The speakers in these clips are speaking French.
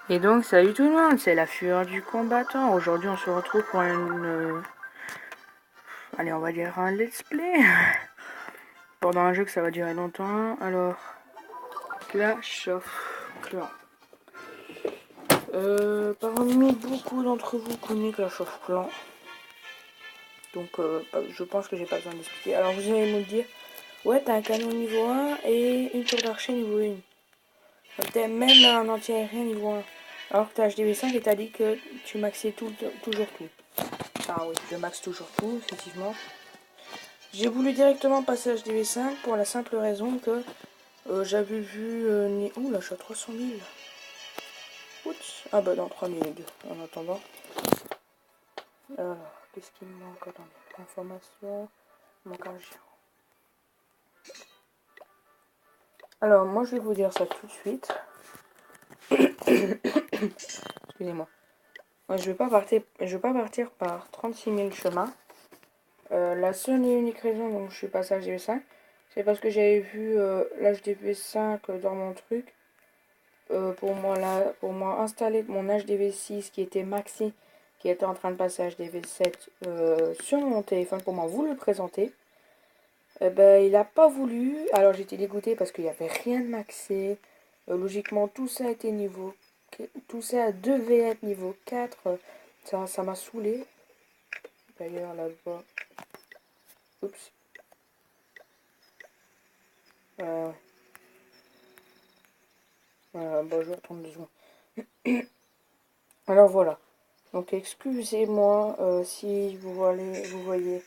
Et donc, salut tout le monde, c'est la fureur du combattant. Aujourd'hui, on se retrouve pour allez, on va dire un let's play. Pendant un jeu que ça va durer longtemps. Alors, Clash of Clans. Parmi beaucoup d'entre vous connaissent Clash of Clans. Donc, je pense que j'ai pas besoin d'expliquer. Alors, vous allez me dire, ouais, t'as un canon niveau 1 et une tour d'archer niveau 1. T'as même un anti-aérien niveau 1. Alors que t'as HDV5 et t'as dit que tu maxais toujours tout. Ah oui, je max toujours tout, effectivement. J'ai voulu directement passer HDV5 pour la simple raison que j'avais vu... Ouh là, je suis à 300 000. Oups. Ah bah non, 3002 en attendant. Alors, qu'est-ce qu'il me manque? Attendez. Information. Mon un géant. Alors, moi, je vais vous dire ça tout de suite. Excusez-moi. Moi, je vais pas partir par 36 000 chemins. La seule et unique raison dont je suis passé à HDV5, c'est parce que j'avais vu l'HDV5 dans mon truc. Pour moi installer mon HDV6 qui était maxi, qui était en train de passer HDV7 sur mon téléphone pour moi vous le présenter. Ben, il n'a pas voulu, alors j'étais dégoûtée parce qu'il n'y avait rien de maxé. Logiquement tout ça était niveau, tout ça devait être niveau 4. Ça m'a saoulé. D'ailleurs là-bas, oups. Euh, bon, je retourne 2 secondes. Alors voilà. Donc excusez-moi si vous voyez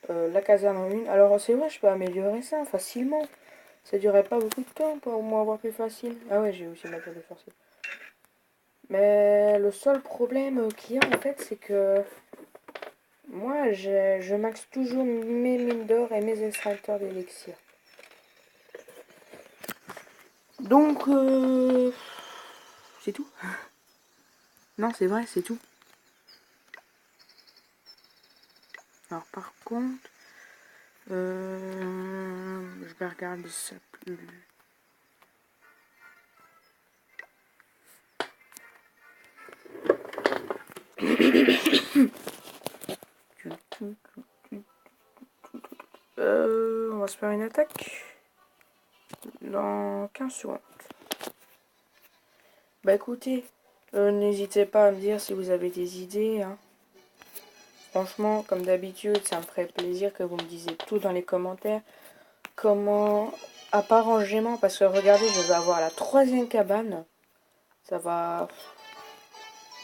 la caserne en une. Alors c'est vrai, je peux améliorer ça facilement. Ça durerait pas beaucoup de temps pour au moins avoir plus facile. Ah ouais, j'ai aussi ma tour de force. Mais le seul problème qu'il y a en fait, c'est que moi je maxe toujours mes mines d'or et mes extracteurs d'élixir. Donc c'est tout. Non, c'est vrai, c'est tout. Alors par contre, je vais regarder ça plus. On va se faire une attaque dans 15 secondes. Bah écoutez, n'hésitez pas à me dire si vous avez des idées. Hein. Franchement, comme d'habitude, ça me ferait plaisir que vous me disiez tout dans les commentaires. Comment, à part en gémant, parce que regardez, je vais avoir la 3e cabane. Ça va...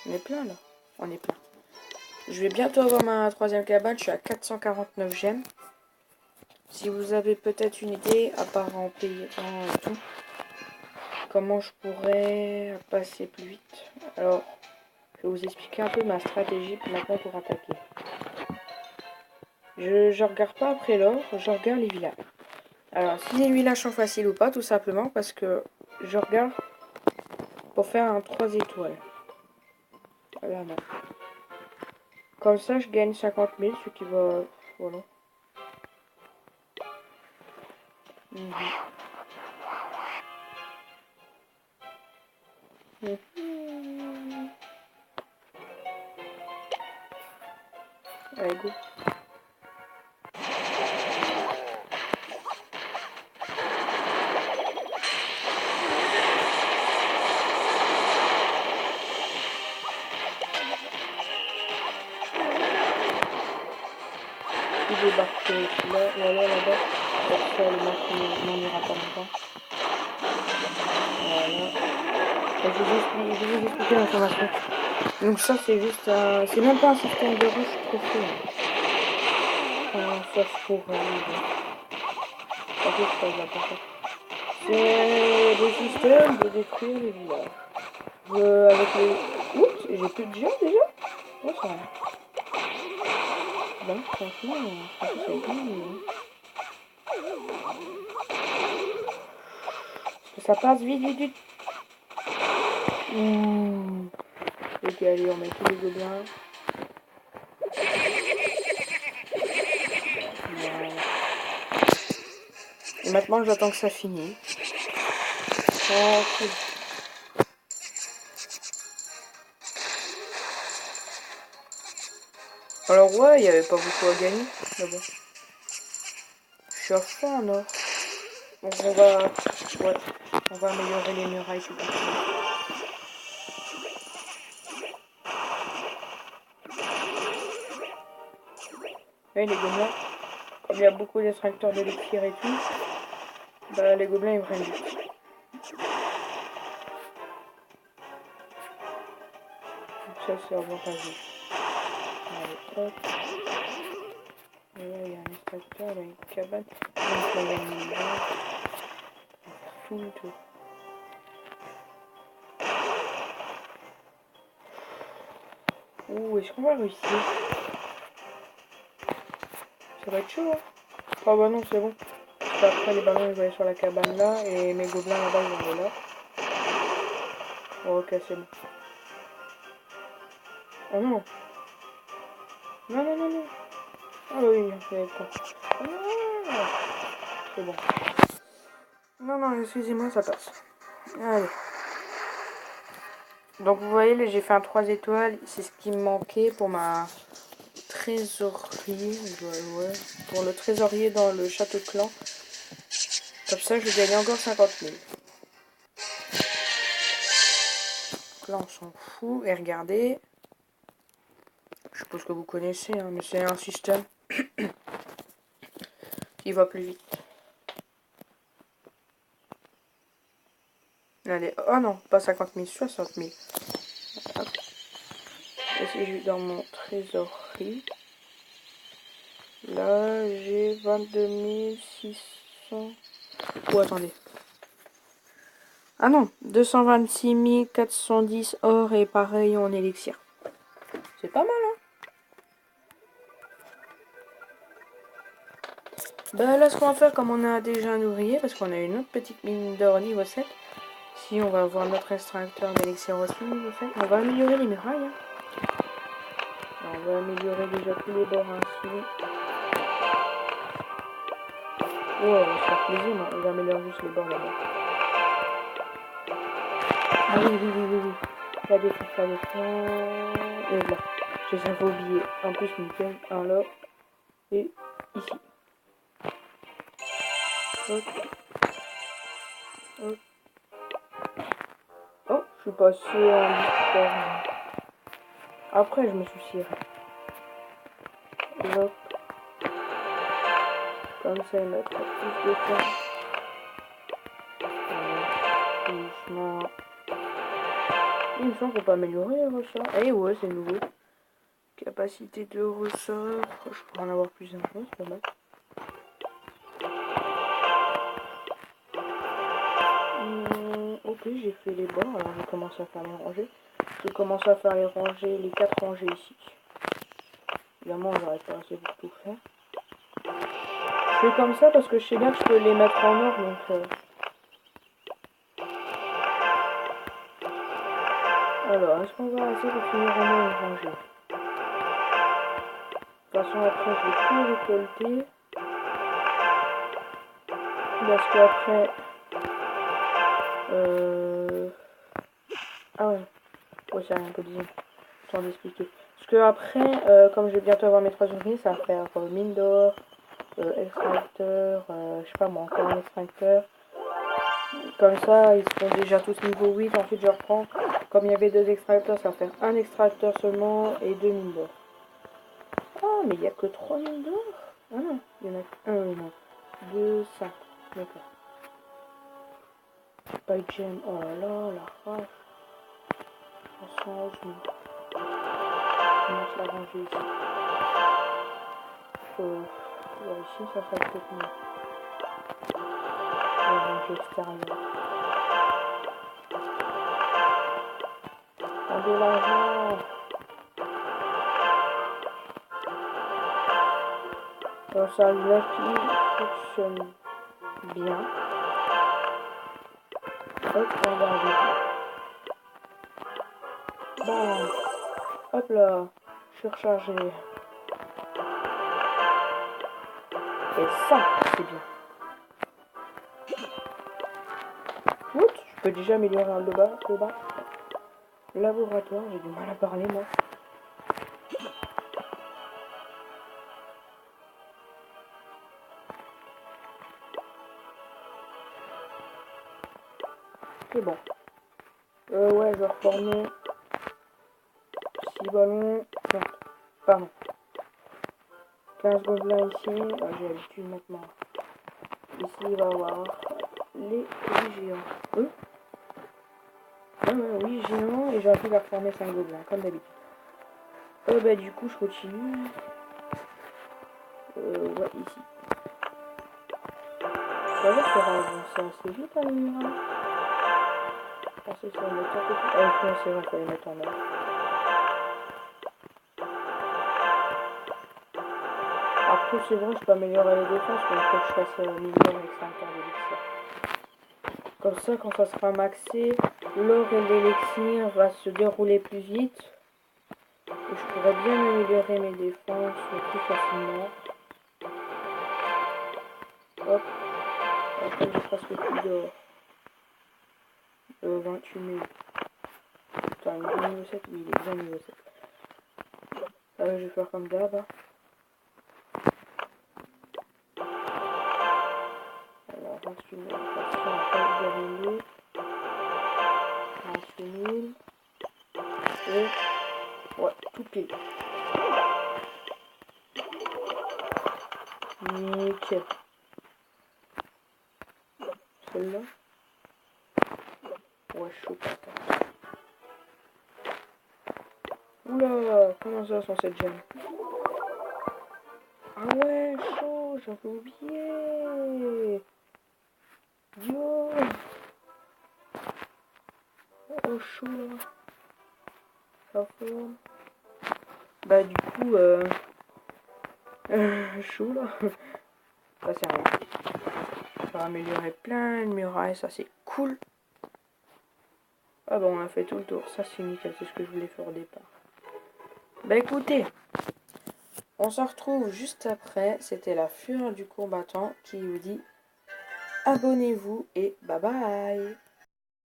On est plein là. On est plein. Je vais bientôt avoir ma 3e cabane. Je suis à 449 gemmes. Si vous avez peut-être une idée, à part en payant et tout, comment je pourrais passer plus vite. Alors, je vais vous expliquer un peu ma stratégie maintenant pour attaquer. Je regarde pas après l'or, je regarde les villages. Alors, si les villages sont faciles ou pas, tout simplement parce que je regarde pour faire un 3 étoiles. Voilà, non. Comme ça, je gagne 50 000, ce qui va... Voilà. Allez, go. Je débarque là, voilà, là-bas. Comme ça, le match n'en ira pas longtemps. Voilà. Je vais vous expliquer l'information. Donc ça, c'est juste un... C'est même pas un système de rush profond. Ça se pourrait... T'inquiète pas, je la pense. C'est le système de détruire les villages. Avec les... Oups, j'ai plus de géants déjà. Oh, ça... Ben, franchement, c'est bien. Ça passe vite, vite, vite. Ok, allez, on met tous les gobelins. Voilà. Et maintenant, j'attends que ça finisse. Tranquille. Alors ouais, il n'y avait pas beaucoup à gagner, mais bon. Je suis à fond en or. Donc on va... Ouais, on va améliorer les murailles s'il vous plaît. Là, les gobelins, comme il y a beaucoup d'extracteurs d'élixir et tout, bah les gobelins ils prennent vite. Donc ça c'est avantageux. Allez, hop. Et là il y a un extracteur, là il y a une cabane. Donc là il y a une maison. Tout. Ouh, est-ce qu'on va réussir? Ça va être chaud, hein? Oh bah non, c'est bon. Après, les ballons, ils vont aller sur la cabane là, et mes gobelins là-bas, ils vont aller là. Oh, ok, c'est bon. Oh non! Non! Ah oui, c'est con. Ah, c'est bon. Non, excusez-moi, ça passe. Allez. Donc, vous voyez, là, j'ai fait un 3 étoiles. C'est ce qui me manquait pour ma trésorier. Ouais, pour le trésorier dans le château de clan. Comme ça, je gagne encore 50 000. Donc là, on s'en fout. Et regardez. Je suppose que vous connaissez, hein, mais c'est un système qui va plus vite. Allez, oh non, pas 50 000, 60 000. Hop. Et si je vais dans mon trésorerie, là j'ai 22 600. Oh, attendez. Ah non, 226 410 or et pareil en élixir. C'est pas mal, hein? Bah là, ce qu'on va faire, comme on a déjà un ouvrier, parce qu'on a une autre petite mine d'or niveau 7, si on va avoir notre extracteur d'élixir aussi niveau 7, on va améliorer les murailles. Hein. On va améliorer déjà tous les bords ainsi. Ouais, on va se faire plaisir, mais on va améliorer juste les bords là-bas. Ah oui. La défense. Et là, je les avais oubliés. En plus, nickel. Un là. Et ici. Hop. Oh, je suis passé en discord. Après, je me suis tiré. Hop. Comme ça, il mettra plus de temps. Doucement. Il me semble qu'on peut améliorer le ressort. Eh ouais, c'est nouveau. Capacité de ressort. Je pourrais en avoir plus d'un peu, c'est pas mal. Ok, j'ai fait les bords, alors je commence à faire les rangées. Je commence à faire les 4 rangées ici. Évidemment, j'aurais pas assez pour tout faire. Je fais comme ça parce que je sais bien que je peux les mettre en ordre, donc... Alors, est-ce qu'on va assez pour finir au moins une rangée? De toute façon, après, je vais tout récolter. Parce qu'après... Ah ouais. Ouais, c'est rien que dire. Sans d'expliquer. Parce que après, comme je vais bientôt avoir mes 3 ouvriers, ça va faire mine d'or, extracteur, je sais pas moi, encore un extracteur. Comme ça, ils seront déjà tous niveau 8. Ensuite, je reprends. Comme il y avait 2 extracteurs, ça va faire un extracteur seulement et 2 mines d'or. Ah, mais il n'y a que 3 mines d'or. Ah non, il y en a un, non. 2, 5. D'accord. Pas de gemme. Oh là là, la rage. 311 000. Je commence à ranger ici. Ici, ça fait peut-être mieux. Je vais ranger extérieur. De l'argent. Alors ça, là qui fonctionne bien. Hop, on va arriver. Bam. Hop là, je suis rechargé. Et ça, c'est bien. Oups, je peux déjà améliorer le bas. Laboratoire, j'ai du mal à parler moi. C'est bon. Ouais, je vais reformer 6 ballons. Non, pardon. 15 gobelins ici. Ah, j'ai l'habitude maintenant. Ici, il va y avoir les géants. Oui, géants. Et j'ai appris à reformer 5 gobelins, comme d'habitude. Bah, du coup, je continue. Ouais, ici. Ça va faire avancer assez vite, à l'amiral. Ah, c'est ça, mettre un peu plus. Ah, non, c'est vrai, il faut les mettre en œuvre. Après, c'est vrai, je peux améliorer les défenses, mais il faut que je fasse 1000 avec 5 ans d'élixir. Comme ça, quand ça sera maxé, l'or et l'élixir va se dérouler plus vite. Et je pourrais bien améliorer mes défenses plus facilement. Hop. Après, j'ai presque plus d'or. 28 000. Putain, il est niveau 7. Oui, il est bien niveau 7. Je vais faire comme d'hab. Alors, 28 000. Parce qu'on va pas dérouler. 28 000. Et... ouais, tout pile. Nickel. Celle-là. Ouais, chaud patate. Oula, comment ça, 107 gemmes? Ah ouais, chaud, j'avais oublié. Yo. Oh, chaud là. Ça forme. Bah du coup, chaud là. Ça c'est rien. Ça va améliorer plein de murailles, ça c'est cool. Ah bon, on a fait tout le tour, ça c'est nickel, c'est ce que je voulais faire au départ. Bah écoutez, on se retrouve juste après, c'était la fureur du combattant qui vous dit abonnez-vous et bye bye.